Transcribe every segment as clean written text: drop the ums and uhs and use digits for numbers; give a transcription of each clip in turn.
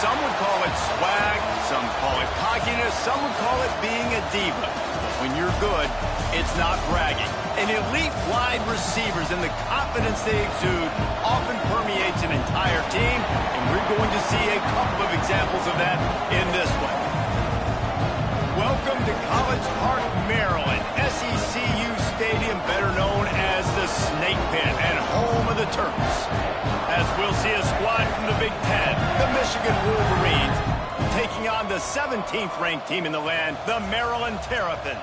Some would call it swag, some call it cockiness, some would call it being a diva. When you're good, it's not bragging. And elite wide receivers and the confidence they exude often permeates an entire team, and we're going to see a couple of examples of that in this one. Welcome to College Park, Maryland, SECU Stadium, better known as the Snake Pit and home of the Terps. As we'll see a squad from the Big Ten, the Michigan Wolverines, taking on the 17th ranked team in the land, the Maryland Terrapins.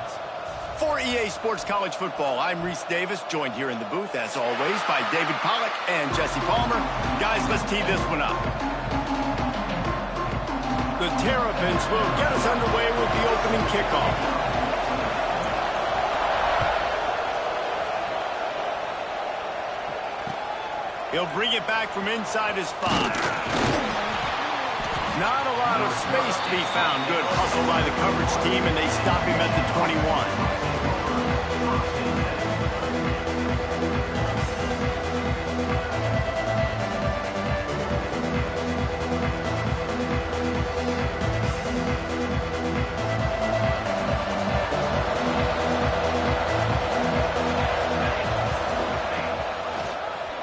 For EA Sports College Football, I'm Reese Davis, joined here in the booth, as always, by David Pollack and Jesse Palmer. Guys, let's tee this one up. The Terrapins will get us underway with the opening kickoff. He'll bring it back from inside his 5. Not a lot of space to be found. Good hustle by the coverage team, and they stop him at the 21.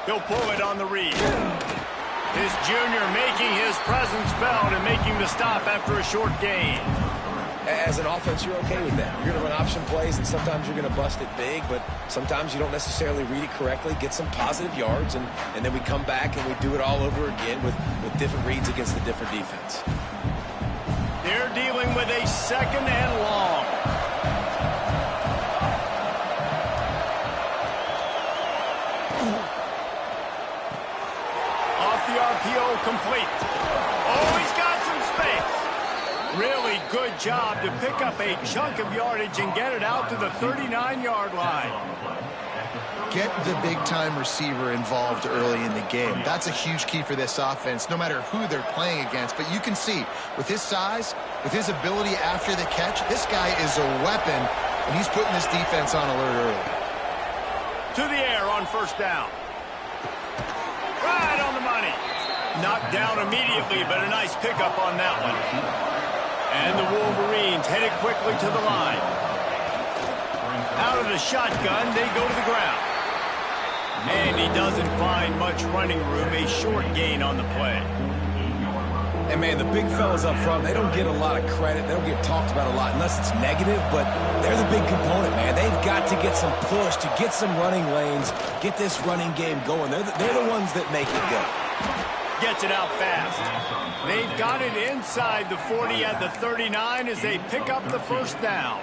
He'll pull it on the read. His junior making his presence felt and making the stop after a short gain. As an offense, you're okay with that. You're going to run option plays, and sometimes you're going to bust it big, but sometimes you don't necessarily read it correctly, get some positive yards, and then we come back and we do it all over again with different reads against the different defense. They're dealing with a second and long. RPO complete. Oh, he's got some space. Really good job to pick up a chunk of yardage and get it out to the 39-yard line. Get the big-time receiver involved early in the game. That's a huge key for this offense, no matter who they're playing against. But you can see, with his size, with his ability after the catch, this guy is a weapon, and he's putting this defense on alert early. To the air on first down. Right on the money. Knocked down immediately, but a nice pickup on that one. And the Wolverines headed quickly to the line. Out of the shotgun, they go to the ground. And he doesn't find much running room, a short gain on the play. And, man, the big fellas up front, they don't get a lot of credit. They don't get talked about a lot unless it's negative, but they're the big component, man. They've got to get some push, to get some running lanes, get this running game going. They're the ones that make it go. Gets it out fast. They've got it inside the 40 at the 39 as they pick up the first down.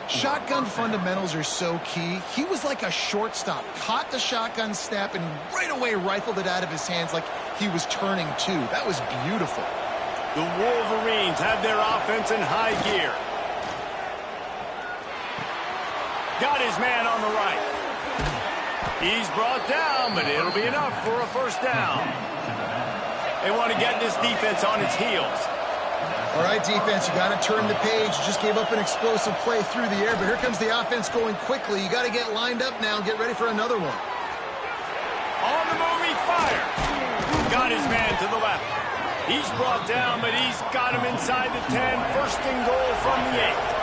Shotgun fundamentals are so key. He was like a shortstop, caught the shotgun snap, and right away rifled it out of his hands like he was turning two. That was beautiful. The Wolverines have their offense in high gear. Got his man on the right. He's brought down, but it'll be enough for a first down. They want to get this defense on its heels. All right, defense, you got to turn the page. You just gave up an explosive play through the air, but here comes the offense going quickly. You got to get lined up now and get ready for another one. On the move, he fires. Got his man to the left. He's brought down, but he's got him inside the 10. First and goal from the 8.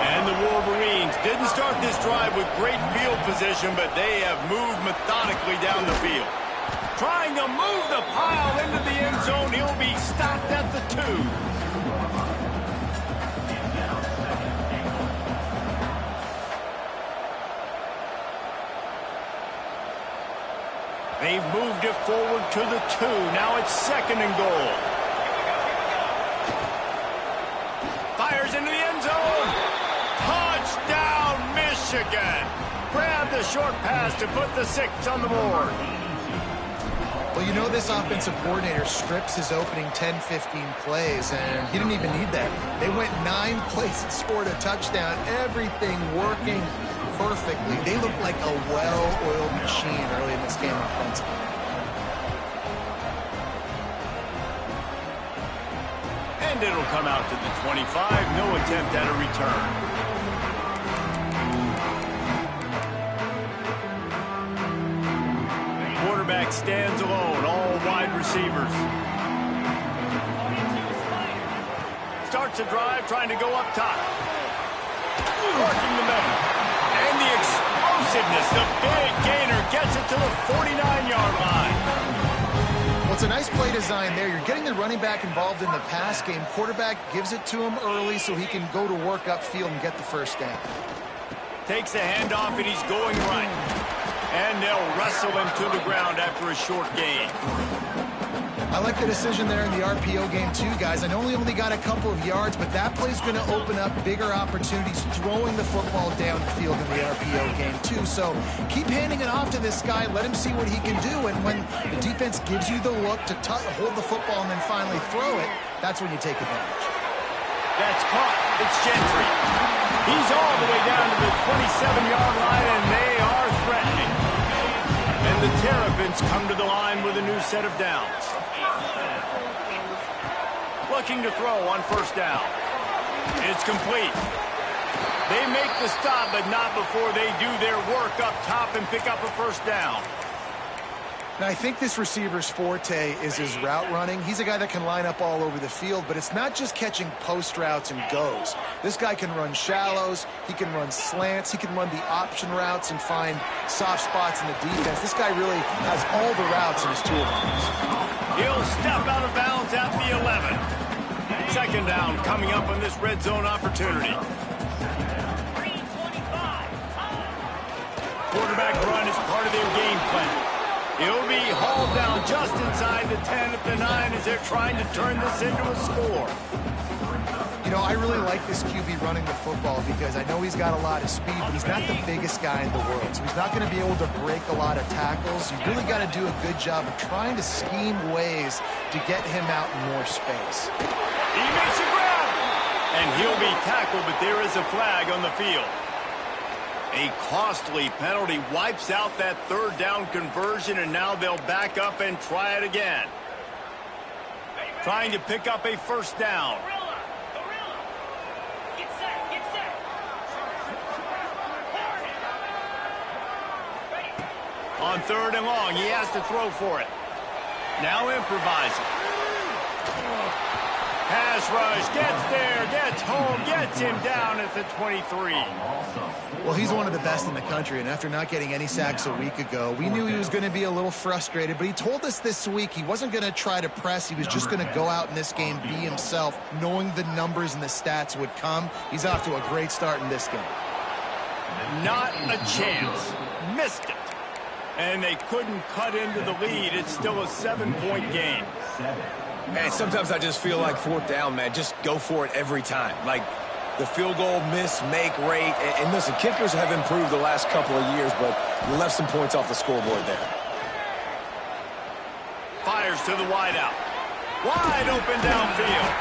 And the Wolverines didn't start this drive with great field position, but they have moved methodically down the field. Trying to move the pile into the end zone. He'll be stopped at the 2. They've moved it forward to the 2. Now it's second and goal. Fires into the end zone. Touchdown, Michigan. Grab the short pass to put the 6 on the board. Well, you know this offensive coordinator strips his opening 10-15 plays, and he didn't even need that. They went 9 plays and scored a touchdown. Everything working perfectly. They look like a well-oiled machine early in this game offensively. And it'll come out to the 25. No attempt at a return. Quarterback stands alone, all wide receivers. starts the drive trying to go up top. Working the middle. And the explosiveness, the big gainer gets it to the 49-yard line. Well, it's a nice play design there. You're getting the running back involved in the pass game. Quarterback gives it to him early so he can go to work upfield and get the first down. Takes the handoff, and he's going right. And they'll wrestle him to the ground after a short gain. I like the decision there in the RPO game too, guys. I know he only got a couple of yards, but that play's going to open up bigger opportunities throwing the football downfield in the RPO game too. So keep handing it off to this guy. Let him see what he can do. And when the defense gives you the look to hold the football and then finally throw it, that's when you take advantage. That's caught. It's Gentry. He's all the way down to the 27-yard line, and they are threatening. And the Terrapins come to the line with a new set of downs. Looking to throw on first down. It's complete. They make the stop, but not before they do their work up top and pick up a first down. Now, I think this receiver's forte is his route running. He's a guy that can line up all over the field, but it's not just catching post routes and goes. This guy can run shallows, he can run slants, he can run the option routes and find soft spots in the defense. This guy really has all the routes in his toolbox. He'll step out of bounds at the 11. Second down coming up on this red zone opportunity. Quarterback run is part of their game plan. He'll be hauled down just inside the 10 at the 9 as they're trying to turn this into a score. You know, I really like this QB running the football because I know he's got a lot of speed, but he's not the biggest guy in the world. So he's not going to be able to break a lot of tackles. You really got to do a good job of trying to scheme ways to get him out in more space. He makes a grab! And he'll be tackled, but there is a flag on the field. A costly penalty wipes out that third down conversion, and now they'll back up and try it again. Trying to pick up a first down. On third and long, he has to throw for it. Now improvising. Pass rush, gets there, gets home, gets him down at the 23. Well, he's one of the best in the country, and after not getting any sacks a week ago, we knew he was going to be a little frustrated, but he told us this week he wasn't going to try to press. He was just going to go out in this game, be himself, knowing the numbers and the stats would come. He's off to a great start in this game. Not a chance. Missed it. And they couldn't cut into the lead. It's still a 7-point game. Man, sometimes I just feel like fourth down, man. Just go for it every time. Like the field goal miss, make rate. And listen, kickers have improved the last couple of years, but we left some points off the scoreboard there. Fires to the wideout. Wide open downfield.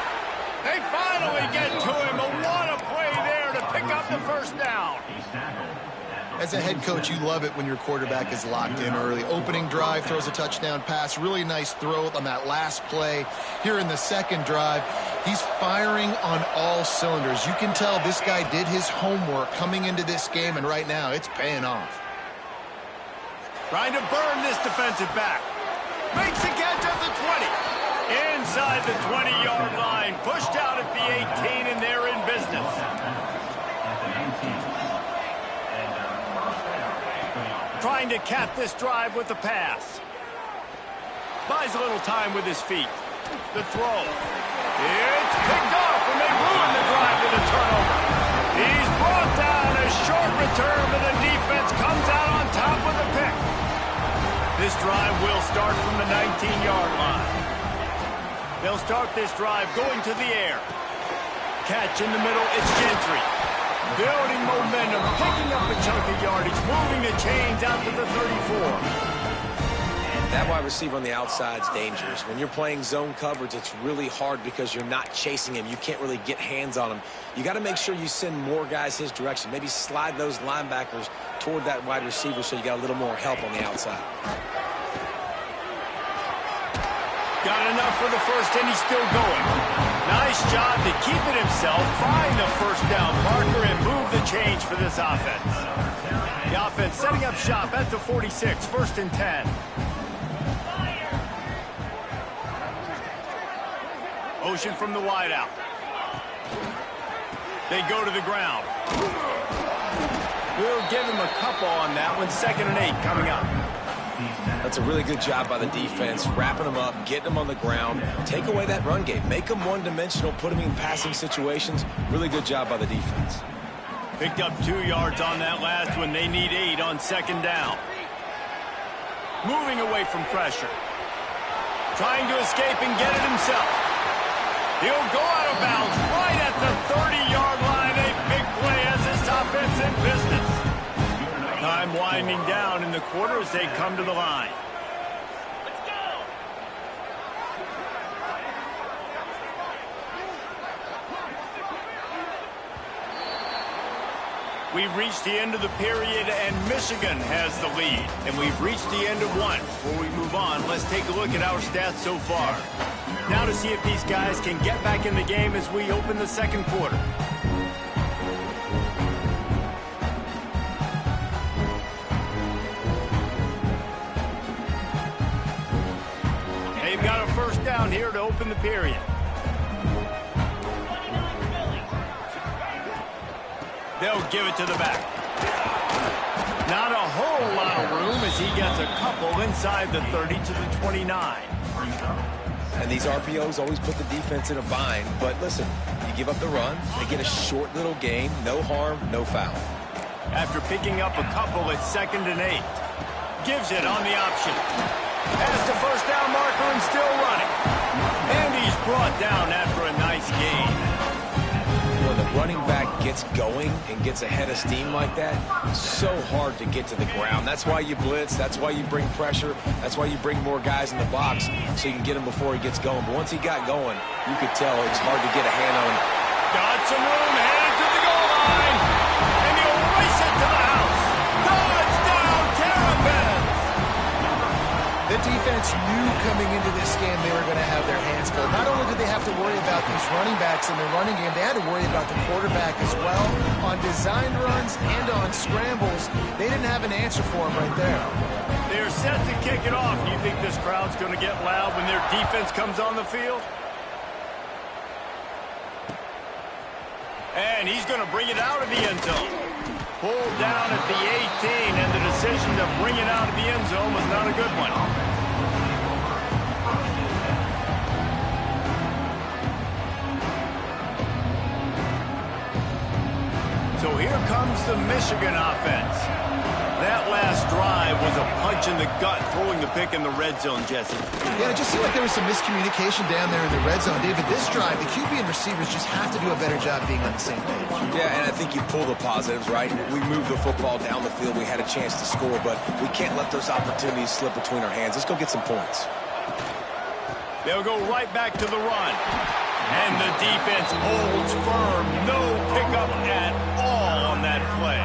They finally get to him. What a play there to pick up the first down. As a head coach, you love it when your quarterback is locked in early. Opening drive, throws a touchdown pass. Really nice throw on that last play. Here in the second drive, he's firing on all cylinders. You can tell this guy did his homework coming into this game, and right now it's paying off. Trying to burn this defensive back. Makes the catch at the 20. Inside the 20-yard line. Pushed out at the 18, and they're in business. Trying to cap this drive with the pass. Buys a little time with his feet. The throw. It's picked off, and they ruin the drive with a turnover. He's brought down. A short return, but the defense comes out on top with a pick. This drive will start from the 19-yard line. They'll start this drive going to the air. Catch in the middle. It's Gentry. Building momentum, picking up a chunk of yardage, moving the chains out to the 34. That wide receiver on the outside is dangerous. When you're playing zone coverage, it's really hard because you're not chasing him. You can't really get hands on him. You got to make sure you send more guys his direction. Maybe slide those linebackers toward that wide receiver so you got a little more help on the outside. Got enough for the first, and he's still going. Nice job to keep it himself, find the first down marker, and move the change for this offense. The offense setting up shop at the 46, 1st and 10. Motion from the wideout. They go to the ground. We'll give him a couple on that one. 2nd and 8 coming up. That's a really good job by the defense, wrapping them up, getting them on the ground, take away that run game, make them one-dimensional, put them in passing situations. Really good job by the defense. Picked up 2 yards on that last one. They need 8 on 2nd down. Moving away from pressure. Trying to escape and get it himself. He'll go out of bounds right at the 30-yard line. A big play as this offense in business. Time winding down in the quarter as they come to the line. Let's go. We've reached the end of the period, and Michigan has the lead. And we've reached the end of one. Before we move on, let's take a look at our stats so far. Now to see if these guys can get back in the game as we open the 2nd quarter. They've got a 1st down here to open the period. They'll give it to the back. Not a whole lot of room as he gets a couple inside the 30 to the 29. And these RPOs always put the defense in a bind. But listen, you give up the run, they get a short little gain, no harm, no foul. After picking up a couple, it's 2nd and 8. Gives it on the option. Past the 1st down marker and still running. And he's brought down after a nice gain. When the running back gets going and gets ahead of steam like that, it's so hard to get to the ground. That's why you blitz. That's why you bring pressure. That's why you bring more guys in the box so you can get him before he gets going. But once he got going, you could tell it's hard to get a hand on him. Got some room, headed to the goal line. And he'll race it to the house. Touchdown, Terrapins! The defense knew coming into this game they were going to have their hands full. Not only did they have to worry about these running backs in the running game, they had to worry about the quarterback as well. On designed runs and on scrambles, they didn't have an answer for him right there. They're set to kick it off. Do you think this crowd's going to get loud when their defense comes on the field? And he's going to bring it out of the end zone. Pulled down at the 18, and the decision to bring it out of the end zone was not a good one. So here comes the Michigan offense. That last drive was a punch in the gut, throwing the pick in the red zone, Jesse. Yeah, it just seemed like there was some miscommunication down there in the red zone. David, this drive, the QB and receivers just have to do a better job being on the same page. Yeah, and I think you pull the positives, right? We moved the football down the field. We had a chance to score, but we can't let those opportunities slip between our hands. Let's go get some points. They'll go right back to the run. And the defense holds firm. No pickup at all on that play.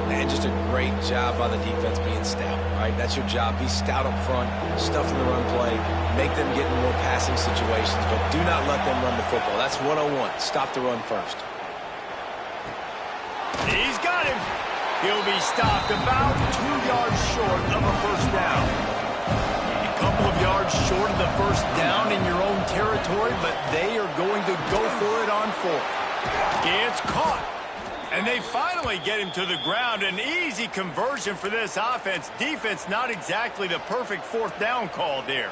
Man, just a great job by the defense being stout, right? That's your job. Be stout up front, stuff in the run play, make them get in more passing situations, but do not let them run the football. That's 101. Stop the run first. He's got him. He'll be stopped about 2 yards short of a 1st down. A couple of yards short of the 1st down in your own territory, but they are going to go for it on 4. It's caught. And they finally get him to the ground. An easy conversion for this offense. Defense, not exactly the perfect 4th down call there.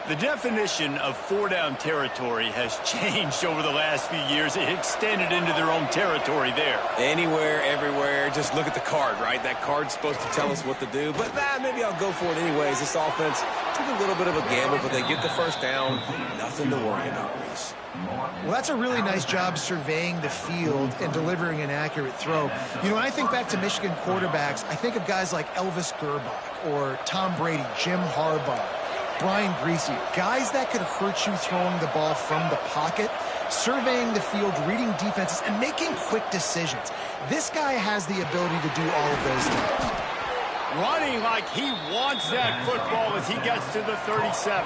The definition of 4-down territory has changed over the last few years. It extended into their own territory there. Anywhere, everywhere. Just look at the card, right? That card's supposed to tell us what to do. But maybe I'll go for it anyways. This offense took a little bit of a gamble, but they get the 1st down. Nothing to worry about, Reese. Well, that's a really nice job surveying the field and delivering an accurate throw. You know, when I think back to Michigan quarterbacks, I think of guys like Elvis Gerbach or Tom Brady, Jim Harbaugh, Brian Griese, guys that could hurt you throwing the ball from the pocket, surveying the field, reading defenses, and making quick decisions. This guy has the ability to do all of those things. Running like he wants that football as he gets to the 37.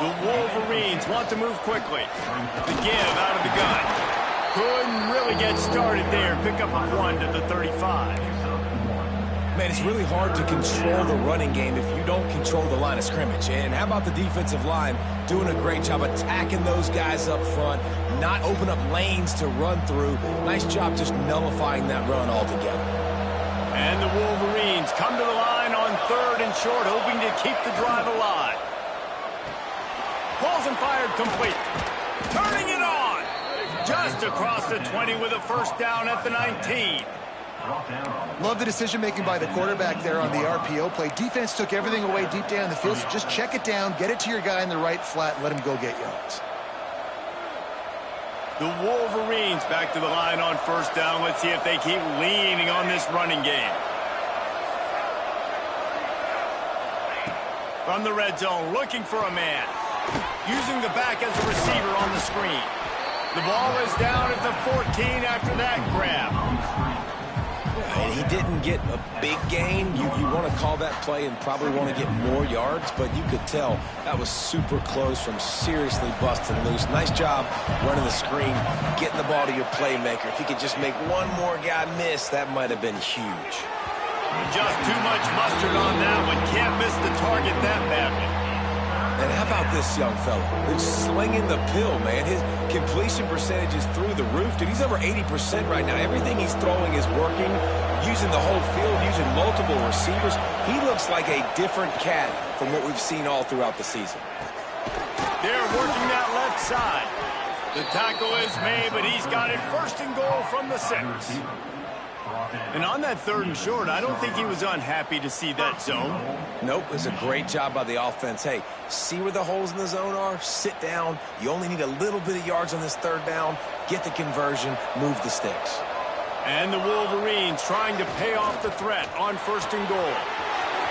The Wolverines want to move quickly. The give out of the gun. Couldn't really get started there. Pick up a 1 to the 35. Man, it's really hard to control the running game if you don't control the line of scrimmage. And how about the defensive line doing a great job attacking those guys up front, not open up lanes to run through. Nice job just nullifying that run altogether. And the Wolverines come to the line on 3rd and short, hoping to keep the drive alive. Balls and fired complete. Turning it on. Just across the 20 with a first down at the 19. Love the decision-making by the quarterback there on the RPO play. Defense took everything away deep down the field, so just check it down, get it to your guy in the right flat, and let him go get yards. The Wolverines back to the line on first down. Let's see if they keep leaning on this running game. From the red zone, looking for a man. Using the back as a receiver on the screen. The ball is down at the 14 after that grab. And he didn't get a big gain. You want to call that play and probably want to get more yards, but you could tell that was super close from seriously busting loose. Nice job running the screen, getting the ball to your playmaker. If he could just make one more guy miss, that might have been huge. Just too much mustard on that one. Can't miss the target that badly. And how about this young fella? He's slinging the pill, man. His completion percentage is through the roof. Dude, he's over 80% right now. Everything he's throwing is working, using the whole field, using multiple receivers. He looks like a different cat from what we've seen all throughout the season. They're working that left side. The tackle is made, but he's got it 1st and goal from the 6. And on that 3rd and short, I don't think he was unhappy to see that zone. Nope, it was a great job by the offense. Hey, see where the holes in the zone are? Sit down. You only need a little bit of yards on this 3rd down. Get the conversion. Move the sticks. And the Wolverines trying to pay off the threat on 1st and goal.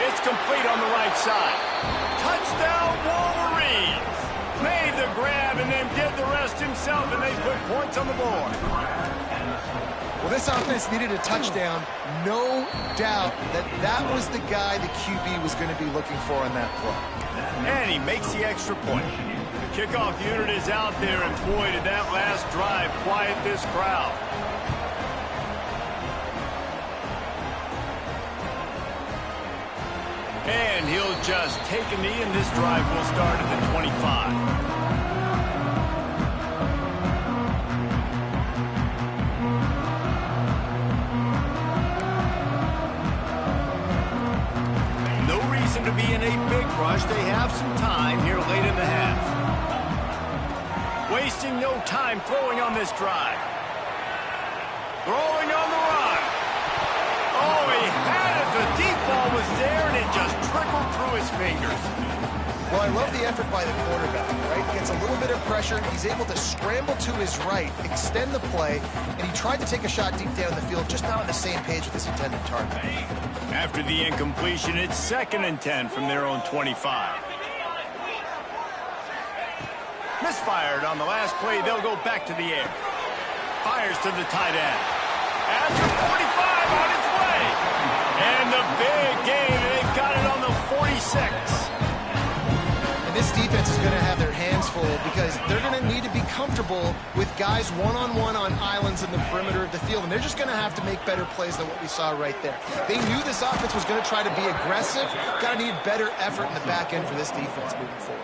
It's complete on the right side. Touchdown, Wolverines! Made the grab and then did the rest himself, and they put points on the board. Well, this offense needed a touchdown. No doubt that that was the guy the QB was going to be looking for on that play. And he makes the extra point. The kickoff unit is out there, and boy, did that last drive quiet this crowd. And he'll just take a knee, and this drive will start at the 25. To be in a big rush. They have some time here late in the half. Wasting no time throwing on this drive. Throwing on the run. Oh, he had it. The deep ball was there, and it just trickled through his fingers. Well, I love the effort by the quarterback, right? Gets a little bit of pressure. He's able to scramble to his right, extend the play, and he tried to take a shot deep down the field, just not on the same page with his intended target. After the incompletion, it's 2nd and 10 from their own 25. Misfired on the last play. They'll go back to the air. Fires to the tight end. After 45 on its way. And the big gain. They've got it on the 46. This defense is going to have their hands full because they're going to need to be comfortable with guys one-on-one on islands in the perimeter of the field, and they're just going to have to make better plays than what we saw right there. They knew this offense was going to try to be aggressive. Got to need better effort in the back end for this defense moving forward.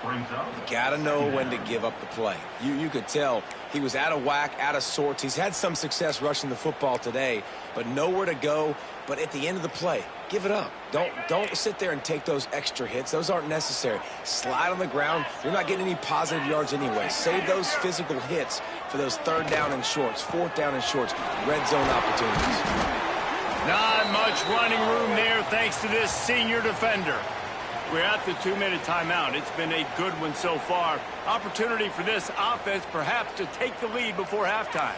You got to know when to give up the play. You could tell he was out of whack, out of sorts. He's had some success rushing the football today, but nowhere to go. But at the end of the play, give it up. Don't sit there and take those extra hits. Those aren't necessary. Slide on the ground. You're not getting any positive yards anyway. Save those physical hits for those 3rd down and shorts, 4th down and shorts, red zone opportunities. Not much running room there thanks to this senior defender. We're at the 2-minute timeout. It's been a good one so far. Opportunity for this offense perhaps to take the lead before halftime.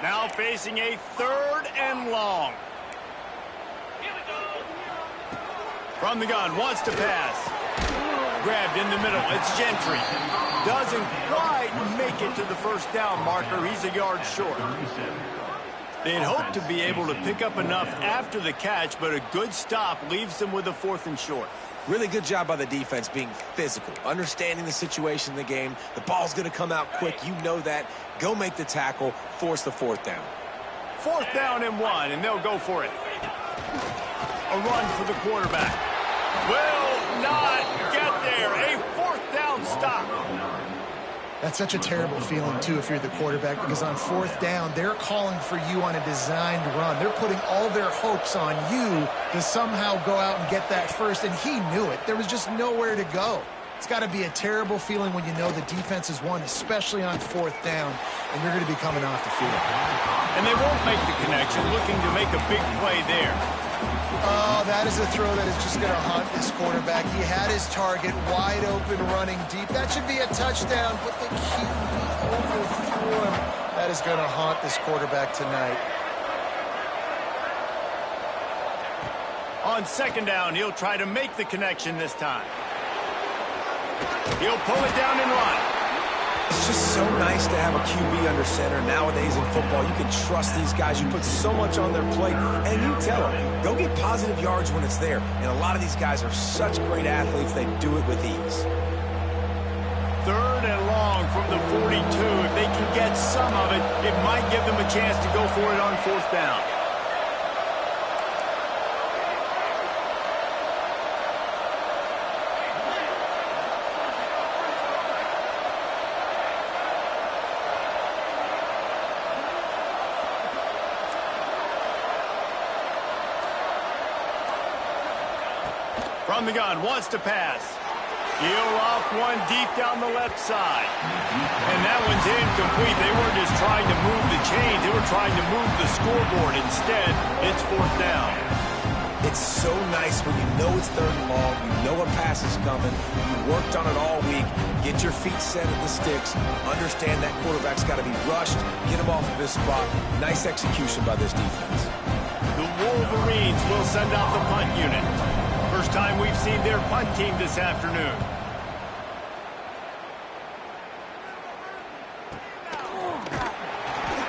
Now facing a 3rd and long. From the gun, wants to pass. Grabbed in the middle, it's Gentry. Doesn't quite make it to the 1st down marker. He's a yard short. They'd hoped to be able to pick up enough after the catch, but a good stop leaves them with a 4th and short. Really good job by the defense being physical, understanding the situation in the game. The ball's going to come out quick. You know that. Go make the tackle, force the fourth down. 4th down and 1, and they'll go for it. A run for the quarterback. Will not get there. A 4th down stop. That's such a terrible feeling, too, if you're the quarterback, because on 4th down, they're calling for you on a designed run. They're putting all their hopes on you to somehow go out and get that first, and he knew it. There was just nowhere to go. It's got to be a terrible feeling when you know the defense has won, especially on 4th down, and you're going to be coming off the field. And they won't make the connection, looking to make a big play there. Oh, that is a throw that is just going to haunt this quarterback. He had his target wide open, running deep. That should be a touchdown, but the QB overthrew him. That is going to haunt this quarterback tonight. On 2nd down, he'll try to make the connection this time. He'll pull it down and run. It's just so nice to have a QB under center. Nowadays in football, you can trust these guys. You put so much on their plate, and you tell them, go get positive yards when it's there. And a lot of these guys are such great athletes, they do it with ease. 3rd and long from the 42. If they can get some of it, it might give them a chance to go for it on 4th down. From the gun, wants to pass. He'll off one deep down the left side. And that one's incomplete. They weren't just trying to move the chains. They were trying to move the scoreboard. Instead, it's 4th down. It's so nice when you know it's 3rd and long. You know a pass is coming. You worked on it all week. Get your feet set at the sticks. Understand that quarterback's got to be rushed. Get him off of his spot. Nice execution by this defense. The Wolverines will send out the punt unit. First time we've seen their punt team this afternoon.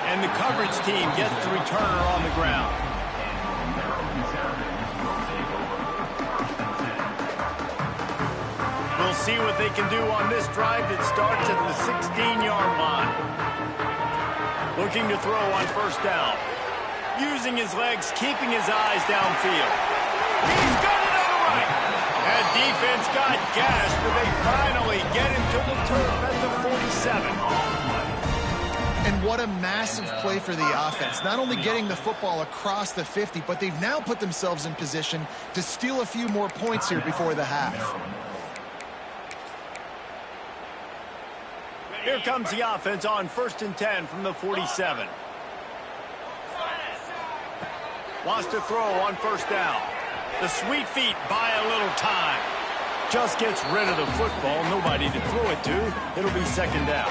And the coverage team gets the returner on the ground. We'll see what they can do on this drive that starts at the 16-yard line. Looking to throw on 1st down. Using his legs, keeping his eyes downfield. He's got it on the right. That defense got gashed, but they finally get him to the turf at the 47. And what a massive play for the offense. Not only getting the football across the 50, but they've now put themselves in position to steal a few more points here before the half. Here comes the offense on 1st and 10 from the 47. Wants to throw on 1st down. The sweet feet buy a little time. Just gets rid of the football. Nobody to throw it to. It'll be 2nd down.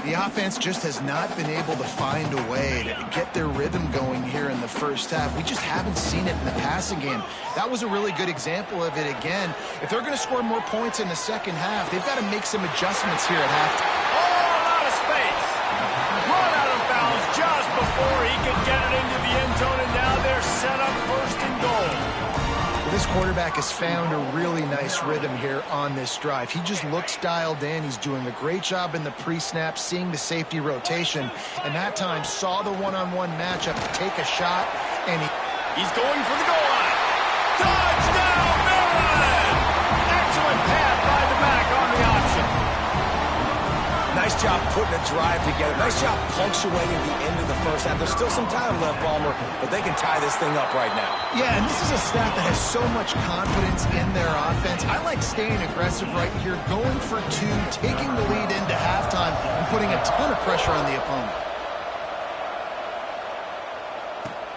The offense just has not been able to find a way to get their rhythm going here in the first half. We just haven't seen it in the passing game. That was a really good example of it again. If they're going to score more points in the second half, they've got to make some adjustments here at halftime. All out of space. Run out of bounds just before he could get it into the end zone, and now they're set up 1st and goal. This quarterback has found a really nice rhythm here on this drive. He just looks dialed in. He's doing a great job in the pre-snap, seeing the safety rotation, and that time saw the one-on-one matchup to take a shot, and he's going for the goal line. Touchdown, Maryland! Excellent pass by the back on the option. Nice job putting a drive together. Nice job punctuating the end of the first half. There's still some time left, Palmer, but they can tie this thing up right now. Yeah, and this is a staff that has so much confidence in their offense. I like staying aggressive right here, going for 2, taking the lead into halftime, and putting a ton of pressure on the opponent.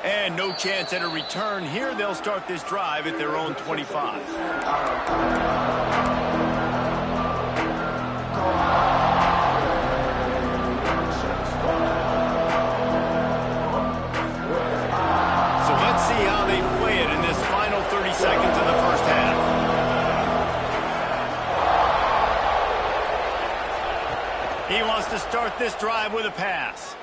And no chance at a return here. They'll start this drive at their own 25. Seconds in the first half. He wants to start this drive with a pass.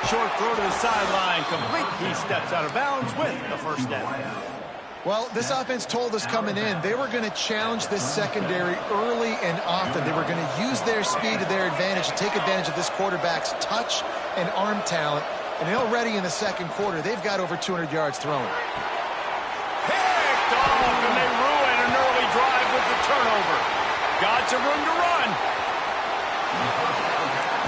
Short throw to the sideline, complete. He steps out of bounds with the 1st down. Well, this offense told us coming in they were going to challenge this secondary early and often. They were going to use their speed to their advantage and take advantage of this quarterback's touch and arm talent. And already in the second quarter, they've got over 200 yards thrown. Picked off, and they ruin an early drive with the turnover. Got some room to run.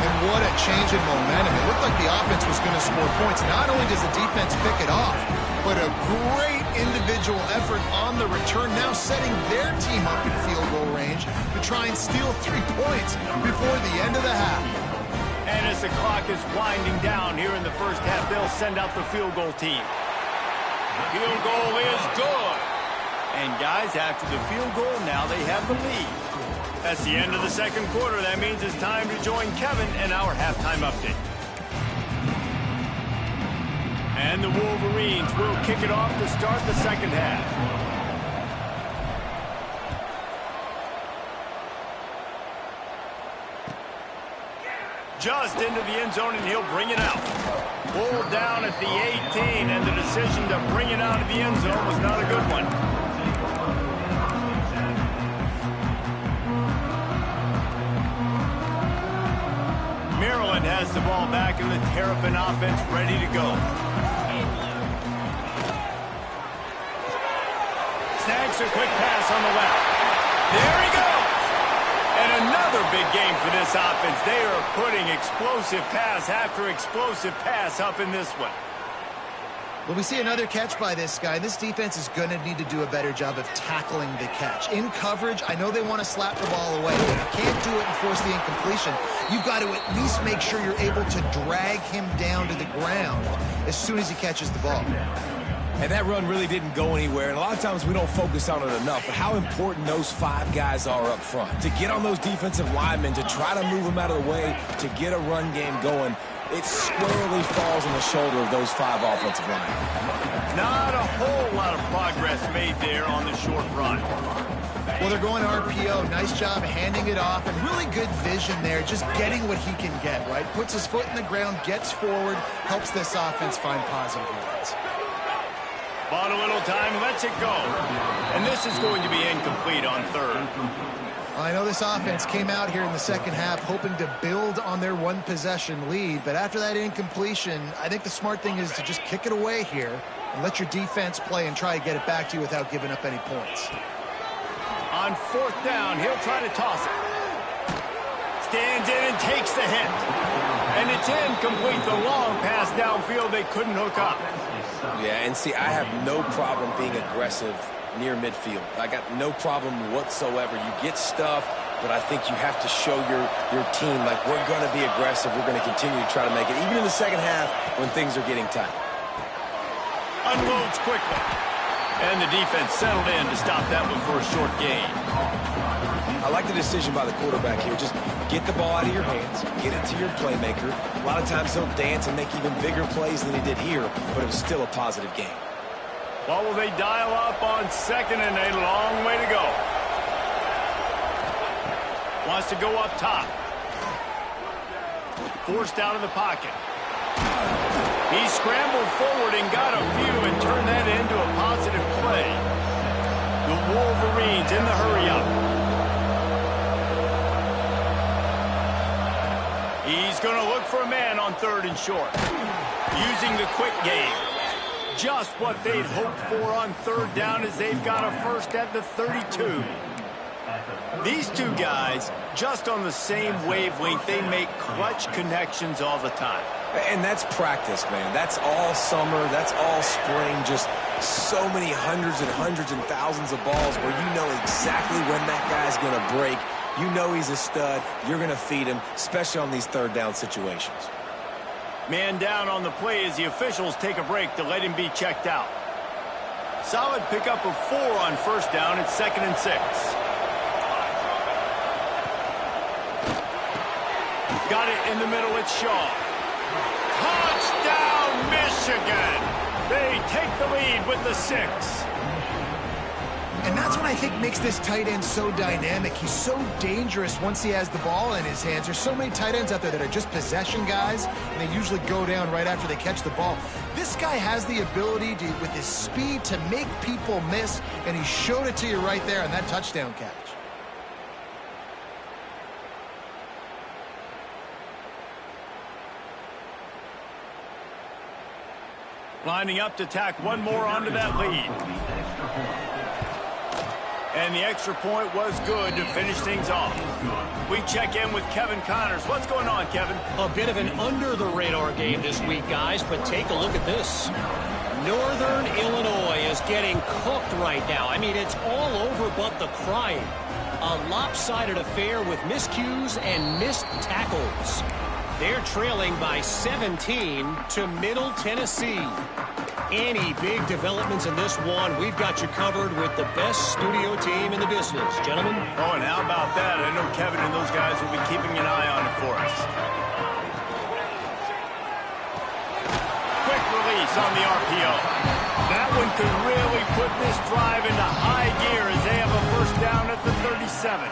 And what a change in momentum. It looked like the offense was going to score points. Not only does the defense pick it off, but a great individual effort on the return, now setting their team up in field goal range to try and steal 3 points before the end of the half. And as the clock is winding down here in the first half, they'll send out the field goal team. Field goal is good. And guys, after the field goal, now they have the lead. That's the end of the second quarter. That means it's time to join Kevin in our halftime update. And the Wolverines will kick it off to start the second half. Just into the end zone, and he'll bring it out. Pulled down at the 18, and the decision to bring it out of the end zone was not a good one. Maryland has the ball back, and the Terrapin offense ready to go. Snags a quick pass on the left. There he goes. And another big game for this offense. They are putting explosive pass after explosive pass up in this one. Well, we see another catch by this guy. This defense is going to need to do a better job of tackling the catch. In coverage, I know they want to slap the ball away. If you can't do it and force the incompletion, you've got to at least make sure you're able to drag him down to the ground as soon as he catches the ball. And that run really didn't go anywhere. And a lot of times we don't focus on it enough. But how important those 5 guys are up front. To get on those defensive linemen, to try to move them out of the way, to get a run game going, it squarely falls on the shoulder of those 5 offensive linemen. Not a whole lot of progress made there on the short run. Well, they're going RPO. Nice job handing it off, and really good vision there, just getting what he can get, right? Puts his foot in the ground, gets forward, helps this offense find positive yards. Bought a little time, lets it go. And this is going to be incomplete on third. I know this offense came out here in the second half hoping to build on their 1-possession lead, but after that incompletion, I think the smart thing is to just kick it away here and let your defense play and try to get it back to you without giving up any points. On fourth down, he'll try to toss it. Stands in and takes the hit. And it's incomplete. The long pass downfield, they couldn't hook up. Yeah, and see, I have no problem being aggressive near midfield. I got no problem whatsoever. You get stuffed, but I think you have to show your team, like, we're going to be aggressive. We're going to continue to try to make it, even in the second half when things are getting tight. Unloads quickly. And the defense settled in to stop that one for a short gain. I like the decision by the quarterback here. Just get the ball out of your hands, get it to your playmaker. A lot of times he'll dance and make even bigger plays than he did here, but it was still a positive game. What will they dial up on second, and a long way to go? Wants to go up top. Forced out of the pocket. He scrambled forward and got a few and turned that into a positive play. The Wolverines in the hurry-up. He's going to look for a man on third and short. Using the quick game. Just what they'd hoped for on third down as they've got a first at the 32. These two guys, just on the same wavelength, they make clutch connections all the time. And that's practice, man. That's all summer. That's all spring. Just so many hundreds and thousands of balls where you know exactly when that guy's going to break. You know he's a stud. You're going to feed him, especially on these third down situations. Man down on the play as the officials take a break to let him be checked out. Solid pickup of 4 on first down. It's 2nd and 6. Got it in the middle. It's Shaw. Touchdown, Michigan! They take the lead with the 6. And that's what I think makes this tight end so dynamic. He's so dangerous once he has the ball in his hands. There's so many tight ends out there that are just possession guys, and they usually go down right after they catch the ball. This guy has the ability to, with his speed, to make people miss, and he showed it to you right there on that touchdown catch. Lining up to tack one more onto that lead. And the extra point was good to finish things off. We check in with Kevin Connors. What's going on, Kevin? A bit of an under-the-radar game this week, guys, but take a look at this. Northern Illinois is getting cooked right now. I mean, it's all over but the crying. A lopsided affair with miscues and missed tackles. They're trailing by 17 to Middle Tennessee. Any big developments in this one, we've got you covered with the best studio team in the business, gentlemen. Oh, and how about that? I know Kevin and those guys will be keeping an eye on it for us. Quick release on the RPO. That one could really put this drive into high gear as they have a first down at the 37.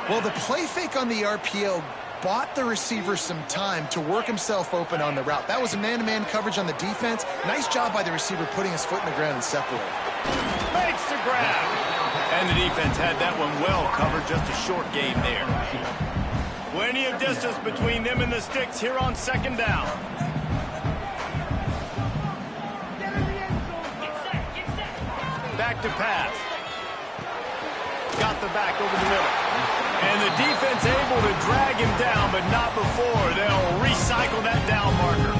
Well, the play fake on the RPO bought the receiver some time to work himself open on the route. That was a man-to-man coverage on the defense. Nice job by the receiver putting his foot in the ground and separating. Makes the grab. And the defense had that one well covered, just a short gain there. Plenty of distance between them and the sticks here on second down. Back to pass. Got the back over the middle. And the defense able to drag him down, but not before. They'll recycle that down marker.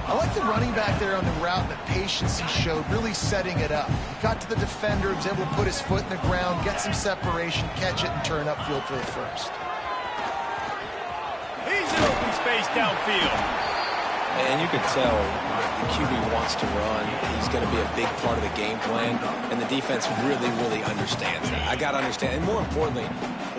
I like the running back there on the route, the patience he showed, really setting it up. He got to the defender, was able to put his foot in the ground, get some separation, catch it, and turn upfield for the first. He's in open space downfield. And you can tell the QB wants to run. He's going to be a big part of the game plan, and the defense really, really understands that. I got to understand, and more importantly,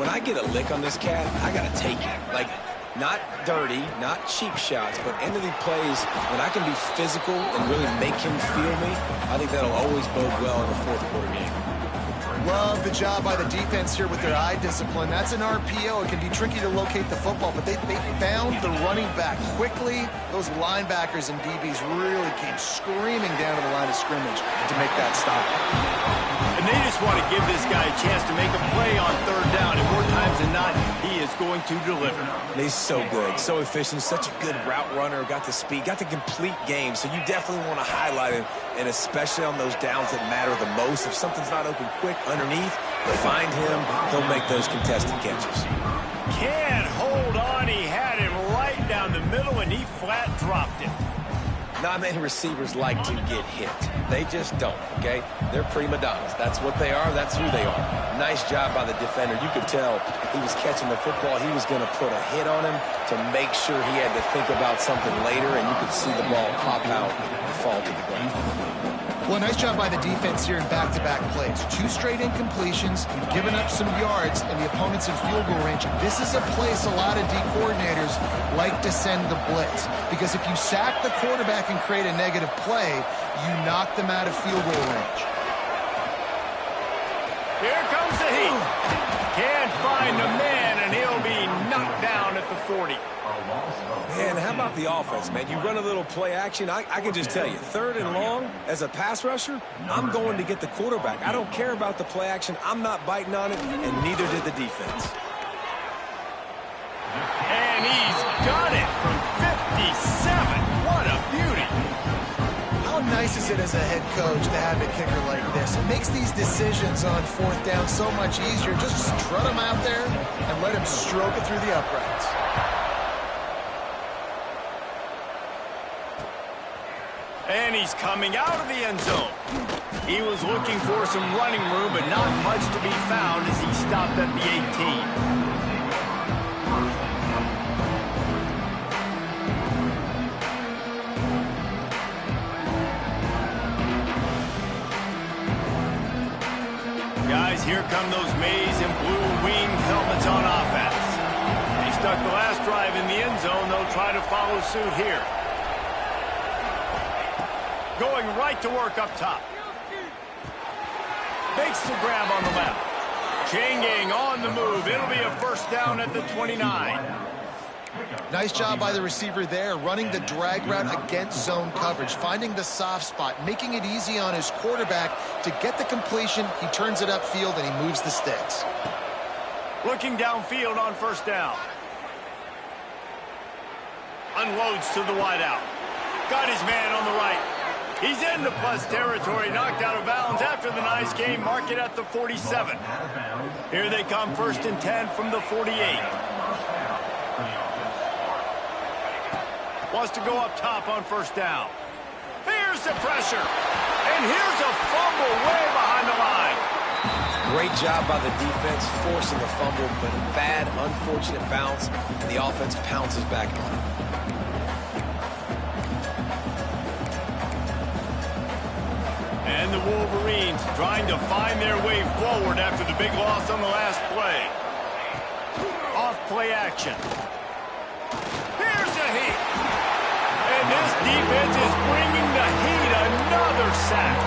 when I get a lick on this cat, I got to take it. Like, not dirty, not cheap shots, but end of the plays, when I can be physical and really make him feel me, I think that'll always bode well in the fourth quarter game. Love the job by the defense here with their eye discipline. That's an RPO. It can be tricky to locate the football, but they found the running back quickly. Those linebackers and DBs really came screaming down to the line of scrimmage to make that stop. And they just want to give this guy a chance to make a play on third down, and more times than not, he is going to deliver. He's so good, so efficient, such a good route runner, got the speed, got the complete game, so you definitely want to highlight him, and especially on those downs that matter the most. If something's not open quick underneath, find him, he'll make those contested catches. Can't hold on, he had him right down the middle, and he flat dropped it. Not many receivers like to get hit. They just don't, okay? They're prima donnas. That's what they are. That's who they are. Nice job by the defender. You could tell he was catching the football. He was going to put a hit on him to make sure he had to think about something later, and you could see the ball pop out and fall to the ground. Well, nice job by the defense here in back-to-back plays. 2 straight incompletions, giving up some yards, and the opponent's in field goal range. This is a place a lot of D coordinators like to send the blitz, because if you sack the quarterback and create a negative play, you knock them out of field goal range. Here comes the heat. Can't find the man, and he'll be knocked down at the 40. Man, how about the offense, man? You run a little play action. I can just tell you, third and long, as a pass rusher, I'm going to get the quarterback. I don't care about the play action. I'm not biting on it, and neither did the defense. And he's got it from 57. What a beauty. How nice is it as a head coach to have a kicker like this? It makes these decisions on fourth down so much easier. Just trot him out there and let him stroke it through the uprights. And he's coming out of the end zone. He was looking for some running room, but not much to be found as he stopped at the 18. Guys, here come those maize and blue winged helmets on offense. They stuck the last drive in the end zone. They'll try to follow suit here. Going right to work up top. Makes the grab on the left. Chain gang on the move. It'll be a first down at the 29. Nice job by the receiver there, running the drag route against zone coverage, finding the soft spot, making it easy on his quarterback to get the completion. He turns it upfield, and he moves the sticks. Looking downfield on first down. Unloads to the wideout. Got his man on the right. He's in the plus territory, knocked out of bounds after the nice game. Mark it at the 47. Here they come, 1st and 10 from the 48. Wants to go up top on first down. Here's the pressure. And here's a fumble way behind the line. Great job by the defense forcing the fumble, but a bad, unfortunate bounce, and the offense pounces back on it. And the Wolverines trying to find their way forward after the big loss on the last play. Off play action. Here's a heat. And this defense is bringing the heat. Another sack.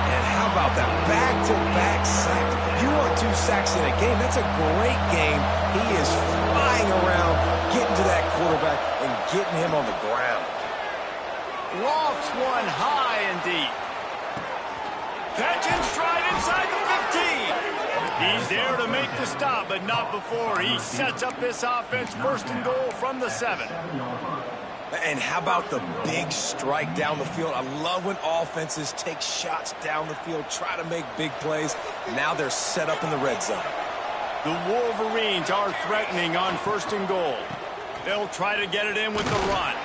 And how about that back-to-back sack? You want 2 sacks in a game, that's a great game. He is flying around, getting to that quarterback and getting him on the ground. Lofts one high and deep. Catch and stride inside the 15. He's there to make the stop, but not before he sets up this offense. 1st and goal from the 7. And how about the big strike down the field? I love when offenses take shots down the field, try to make big plays. Now they're set up in the red zone. The Wolverines are threatening on 1st and goal. They'll try to get it in with the run.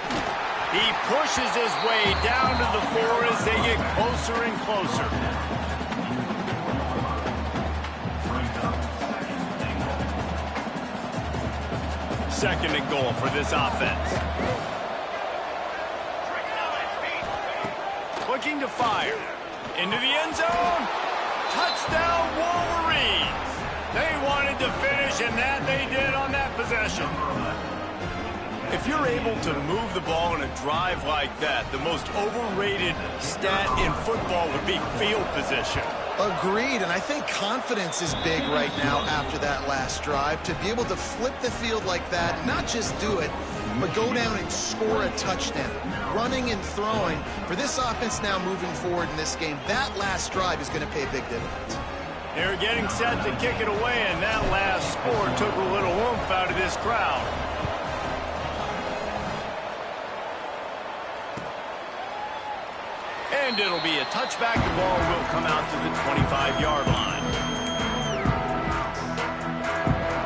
He pushes his way down to the 4 as they get closer and closer. Second and goal for this offense. Looking to fire. Into the end zone. Touchdown, Wolverines. They wanted to finish, and that they did on that possession. If you're able to move the ball in a drive like that, the most overrated stat in football would be field position. Agreed, and I think confidence is big right now after that last drive. To be able to flip the field like that, not just do it, but go down and score a touchdown. Running and throwing. For this offense now moving forward in this game, that last drive is going to pay big dividends. They're getting set to kick it away, and that last score took a little oomph out of this crowd. And it'll be a touchback. The ball will come out to the 25-yard line.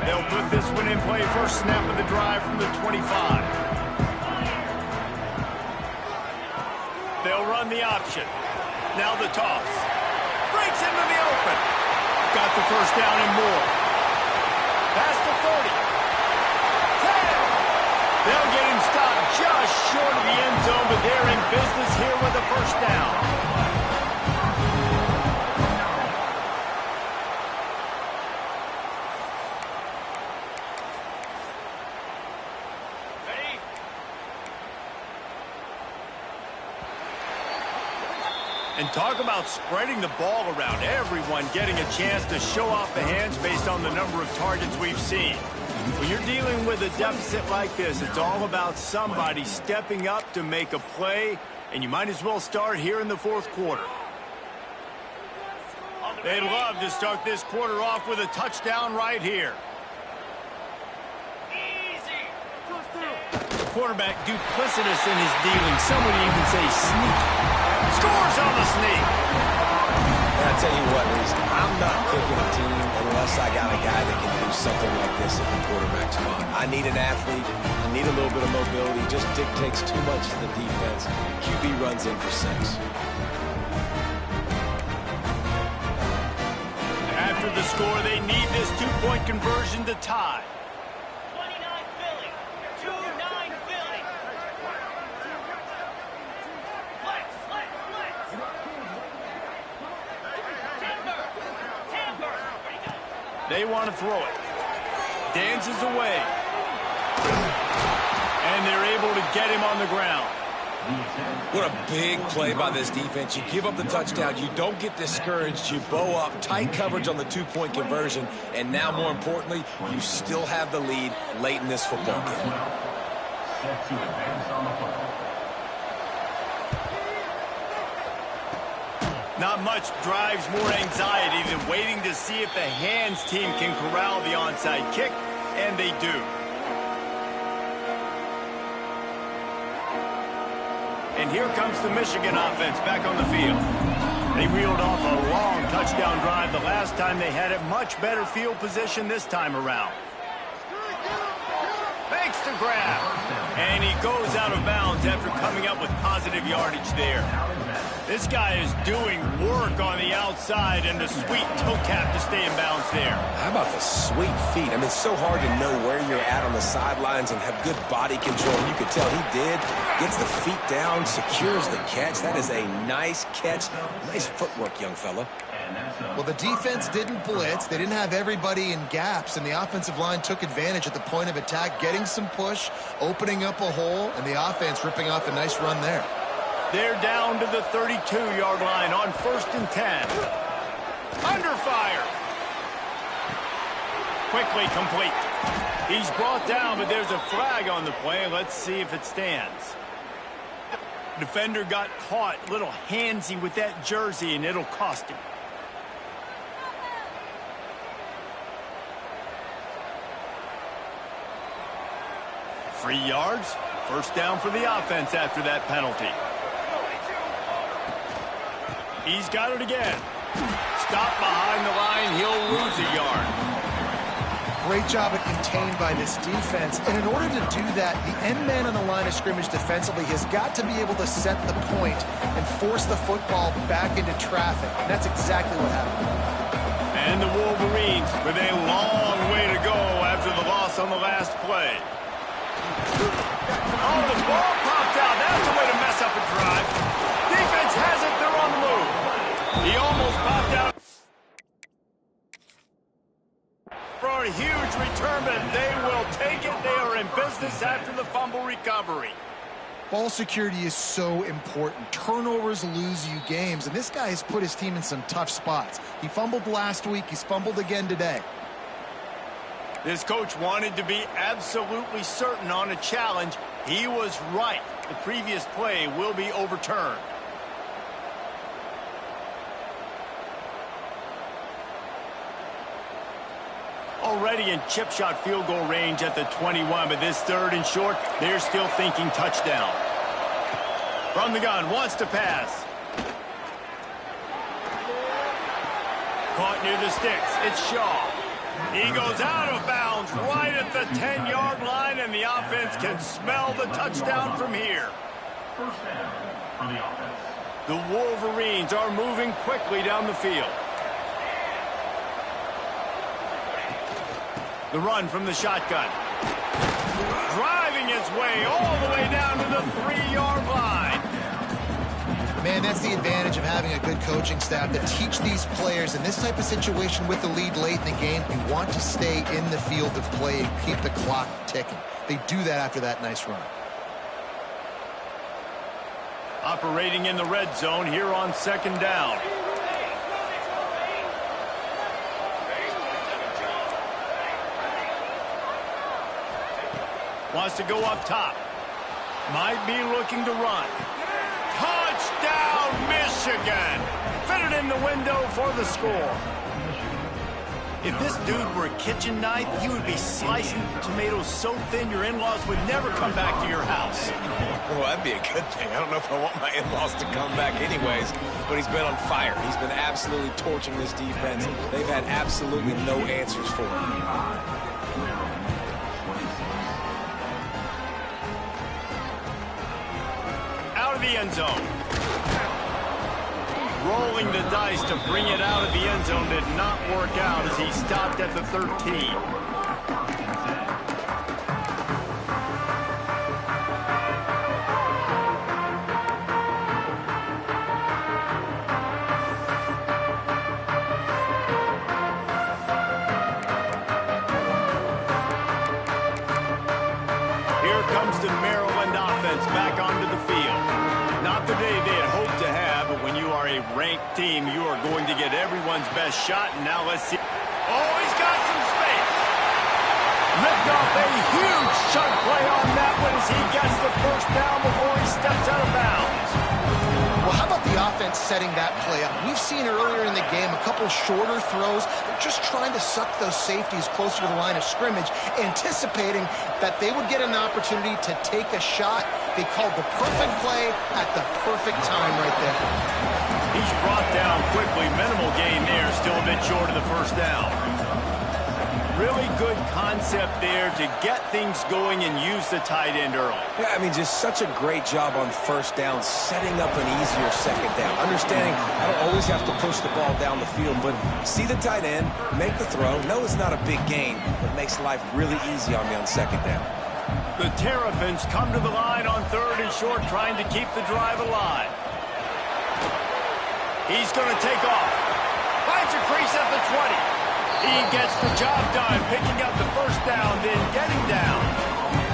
They'll put this one in play. First snap of the drive from the 25. They'll run the option. Now the toss. Breaks into the open. Got the first down and more. Past the 30. 10. They'll get him stopped just short of the end zone, but they're in business here with a first down. And talk about spreading the ball around. Everyone getting a chance to show off the hands based on the number of targets we've seen. When you're dealing with a deficit like this, it's all about somebody stepping up to make a play, and you might as well start here in the 4th quarter. They'd love to start this quarter off with a touchdown right here. The quarterback duplicitous in his dealing. Some would even say sneaky. Scores on the sneak. And I tell you what, Reese, I'm not picking a team unless I got a guy that can do something like this at the quarterback spot. I need an athlete. I need a little bit of mobility. Just dictates too much to the defense. QB runs in for 6. After the score, they need this 2-point conversion to tie. They want to throw it. Dances away. And they're able to get him on the ground. What a big play by this defense. You give up the touchdown. You don't get discouraged. You bow up. Tight coverage on the two-point conversion. And now, more importantly, you still have the lead late in this football game. Not much drives more anxiety than waiting to see if the hands team can corral the onside kick, and they do. And here comes the Michigan offense back on the field. They reeled off a long touchdown drive the last time they had it. Much better field position this time around. Makes the grab. And he goes out of bounds after coming up with positive yardage there. This guy is doing work on the outside and the sweet toe cap to stay in bounds there. How about the sweet feet? I mean, it's so hard to know where you're at on the sidelines and have good body control. You could tell he did. Gets the feet down, secures the catch. That is a nice catch. Nice footwork, young fella. Well, the defense didn't blitz. They didn't have everybody in gaps, and the offensive line took advantage at the point of attack, getting some push, opening up a hole, and the offense ripping off a nice run there. They're down to the 32-yard line on 1st and 10. Under fire. Quickly complete. He's brought down, but there's a flag on the play. Let's see if it stands. Defender got caught a little handsy with that jersey, and it'll cost him. Free yards. First down for the offense after that penalty. He's got it again. Stop behind the line. He'll lose a yard. Great job at contained by this defense. And in order to do that, the end man on the line of scrimmage defensively has got to be able to set the point and force the football back into traffic. And that's exactly what happened. And the Wolverines with a long way to go after the loss on the last play. Oh, the ball popped out. That's a way to mess up a drive. Defense has it. They're on the move. He almost popped out for a huge return, but they will take it. They are in business after the fumble recovery. Ball security is so important. Turnovers lose you games, and this guy has put his team in some tough spots. He fumbled last week. He's fumbled again today. This coach wanted to be absolutely certain on a challenge. He was right. The previous play will be overturned. Already in chip shot field goal range at the 21, but this 3rd and short, they're still thinking touchdown. From the gun, wants to pass. Caught near the sticks. It's Shaw. He goes out of bounds right at the 10-yard line, and the offense can smell the touchdown from here. First down for the offense. The Wolverines are moving quickly down the field. The run from the shotgun. Driving his way all the way down to the 3-yard line. Man, that's the advantage of having a good coaching staff to teach these players in this type of situation with the lead late in the game. You want to stay in the field of play and keep the clock ticking. They do that after that nice run. Operating in the red zone here on 2nd down. Wants to go up top. Might be looking to run. Touchdown, Michigan! Fitted in the window for the score. If this dude were a kitchen knife, he would be slicing tomatoes so thin your in-laws would never come back to your house. Well, that'd be a good thing. I don't know if I want my in-laws to come back anyways, but he's been on fire. He's been absolutely torching this defense. They've had absolutely no answers for him. The end zone. Rolling the dice to bring it out of the end zone did not work out as he stopped at the 13. Here comes the Maryland offense back onto the field. the day they had hoped to have, but when you are a ranked team, you are going to get everyone's best shot. And now let's see. Oh, he's got some space. Ripped off a huge chunk play on that one as he gets the first down before he steps out of bounds. Well, how about the offense setting that play up? We've seen earlier in the game a couple shorter throws. They're just trying to suck those safeties closer to the line of scrimmage, anticipating that they would get an opportunity to take a shot. They called the perfect play at the perfect time right there. He's brought down quickly. Minimal gain there. Still a bit short of the first down. Really good concept there to get things going and use the tight end early. Yeah, I mean, just such a great job on first down, setting up an easier second down. Understanding I don't always have to push the ball down the field, but see the tight end, make the throw. No, it's not a big gain, but makes life really easy on me on second down. The Terrapins come to the line on 3rd and short, trying to keep the drive alive. He's going to take off. Finds a crease at the 20. He gets the job done, picking up the first down, then getting down.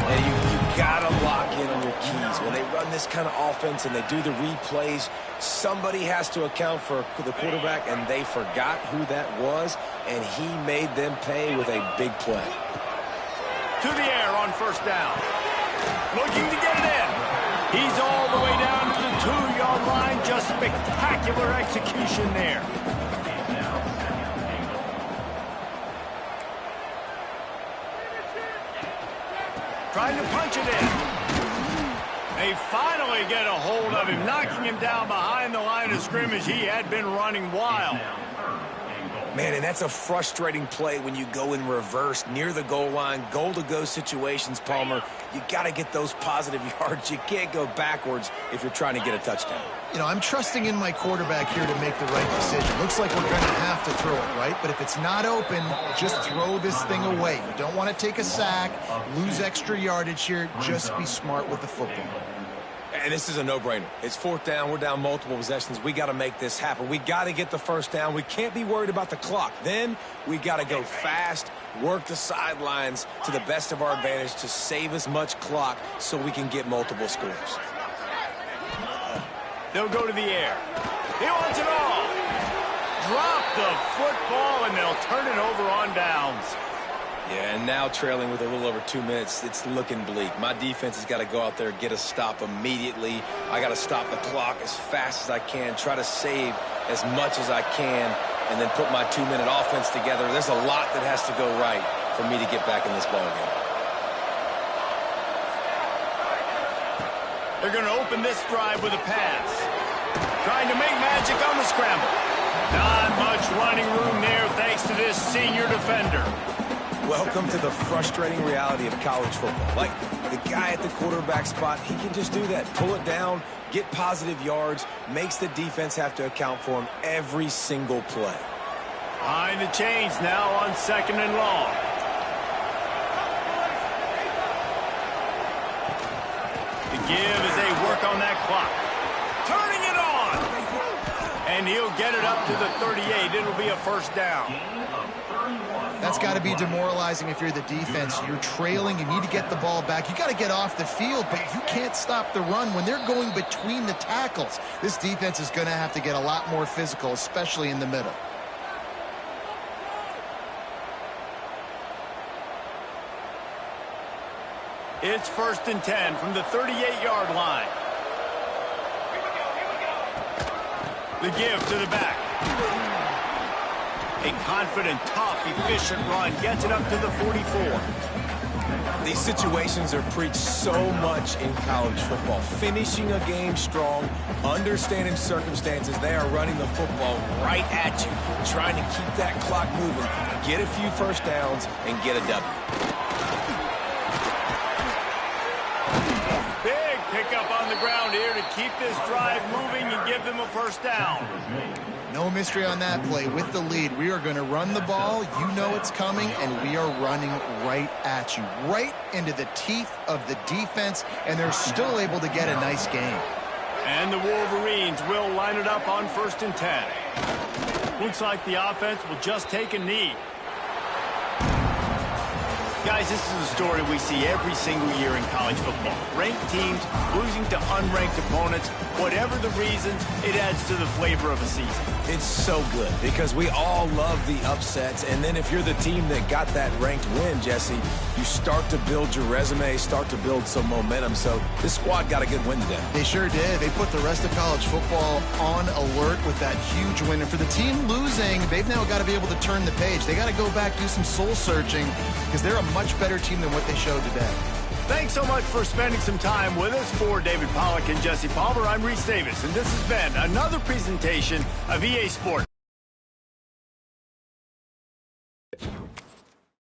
Yeah, you got to lock in on your keys. When they run this kind of offense and they do the replays, somebody has to account for the quarterback, and they forgot who that was, and he made them pay with a big play. To the air on first down. Looking to get it in. He's all the way down to the 2-yard line. Just spectacular execution there. Trying to punch it in. They finally get a hold of him, knocking him down behind the line of scrimmage. He had been running wild. Man, and that's a frustrating play when you go in reverse near the goal line, goal-to-go situations, Palmer. You got to get those positive yards. You can't go backwards if you're trying to get a touchdown. You know, I'm trusting in my quarterback here to make the right decision. Looks like we're going to have to throw it, right? But if it's not open, just throw this thing away. You don't want to take a sack, lose extra yardage here. Just be smart with the football. And this is a no-brainer. It's 4th down. We're down multiple possessions. We got to make this happen. We got to get the first down. We can't be worried about the clock. Then we got to go fast, work the sidelines to the best of our advantage to save as much clock so we can get multiple scores. They'll go to the air. He wants it all. Drop the football, and they'll turn it over on downs. Yeah, and now trailing with a little over 2 minutes, it's looking bleak. My defense has got to go out there and get a stop immediately. I got to stop the clock as fast as I can, try to save as much as I can, and then put my 2-minute offense together. There's a lot that has to go right for me to get back in this ballgame. They're going to open this drive with a pass. Trying to make magic on the scramble. Not much running room there thanks to this senior defender. Welcome to the frustrating reality of college football. Like, the guy at the quarterback spot, he can just do that. Pull it down, get positive yards, makes the defense have to account for him every single play. Behind the chains now on 2nd and long. The give as they work on that clock. Turning it on! And he'll get it up to the 38. It'll be a first down. That's got to be demoralizing if you're the defense. You're trailing. You need to get the ball back. You got to get off the field, but you can't stop the run when they're going between the tackles. This defense is going to have to get a lot more physical, especially in the middle. It's 1st and 10 from the 38-yard line. The give to the back. A confident, tough, efficient run gets it up to the 44. These situations are preached so much in college football. Finishing a game strong, understanding circumstances. They are running the football right at you, trying to keep that clock moving, get a few first downs, and get a W. Big pickup on the ground here to keep this drive moving and give them a first down. No mystery on that play. With the lead, we are going to run the ball. You know it's coming, and we are running right at you, right into the teeth of the defense, and they're still able to get a nice game. And the Wolverines will line it up on 1st and 10. Looks like the offense will just take a knee. Guys, this is a story we see every single year in college football. Ranked teams losing to unranked opponents. Whatever the reasons, it adds to the flavor of a season. It's so good because we all love the upsets. And then if you're the team that got that ranked win, Jesse, you start to build your resume, start to build some momentum. So this squad got a good win today. They sure did. They put the rest of college football on alert with that huge win. And for the team losing, they've now got to be able to turn the page. They got to go back, do some soul searching, because they're a much better team than what they showed today. Thanks so much for spending some time with us. For David Pollack and Jesse Palmer, I'm Reese Davis, and this has been another presentation of EA Sports.